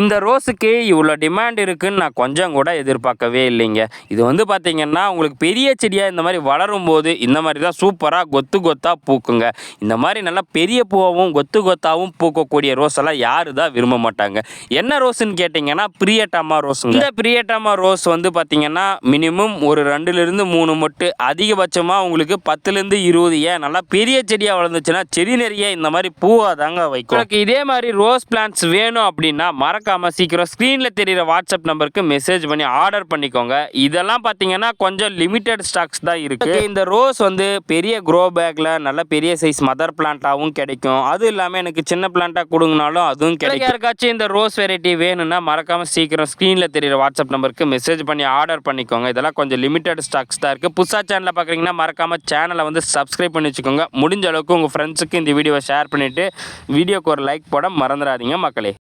இந்த ரோஸுக்கு இவ்வளோ டிமாண்ட் இருக்குன்னு நான் கொஞ்சம் கூட எதிர்பார்க்கவே இல்லைங்க. இது வந்து பார்த்தீங்கன்னா உங்களுக்கு பெரிய செடியாக இந்த மாதிரி வளரும்போது இந்த மாதிரி தான் சூப்பராக கொத்து கொத்தாக பூக்குங்க. இந்த மாதிரி நல்லா பெரிய பூவாகவும் கொத்து கொத்தாகவும் பூக்கக்கூடிய ரோஸ் எல்லாம் யாரு தான் விரும்ப மாட்டாங்க. என்ன ரோஸ்ன்னு கேட்டிங்கன்னா பிரியட்டமா ரோஸுங்க. இந்த பிரியட்டமா ரோஸ் வந்து பார்த்தீங்கன்னா மினிமம் ஒரு 2லிருந்து 3 மொட்டு, அதிகபட்சமாக உங்களுக்கு 10லிருந்து 20, ஏன் நல்லா பெரிய செடியாக வளர்ந்துச்சுன்னா செடி நிறைய இந்த மாதிரி பூவாக தாங்க வைக்கும். உங்களுக்கு இதே மாதிரி ரோஸ் பிளான்ட்ஸ் வேணும் அப்படின்னா மறக்காமல் சீக்கிரம் ஸ்க்ரீனில் தெரிகிற வாட்ஸ்அப் நம்பருக்கு மெசேஜ் பண்ணி ஆர்டர் பண்ணிக்கோங்க. இதெல்லாம் பார்த்தீங்கன்னா கொஞ்சம் லிமிட்டட் ஸ்டாக்ஸ் தான் இருக்குது. இந்த ரோஸ் வந்து பெரிய க்ரோ பேக்கில் நல்ல பெரிய சைஸ் மதர் பிளான்ட்டாகவும் கிடைக்கும். அதுவும் இல்லாமல் எனக்கு சின்ன பிளான்ட்டாக கொடுங்கனாலும் அதுவும் கிடைக்கும். யாருக்காச்சும் இந்த ரோஸ் வெரைட்டி வேணும்னா மறக்காமல் சீக்கிரம் ஸ்க்ரீனில் தெரிகிற வாட்ஸ்அப் நம்பருக்கு மெசேஜ் பண்ணி ஆர்டர் பண்ணிக்கோங்க. இதெல்லாம் கொஞ்சம் லிமிட்டட் ஸ்டாக்ஸ் தான் இருக்குது. புதுசாக சேனலில் பார்க்குறீங்கன்னா மறக்காமல் சேனலை வந்து சப்ஸ்கிரைப் பண்ணி வச்சுக்கோங்க. முடிஞ்ச அளவுக்கு உங்கள் ஃப்ரெண்ட்ஸுக்கு இந்த வீடியோவை ஷேர் பண்ணிவிட்டு வீடியோக்கு ஒரு லைக் போட மறந்துடாதீங்க மக்களே.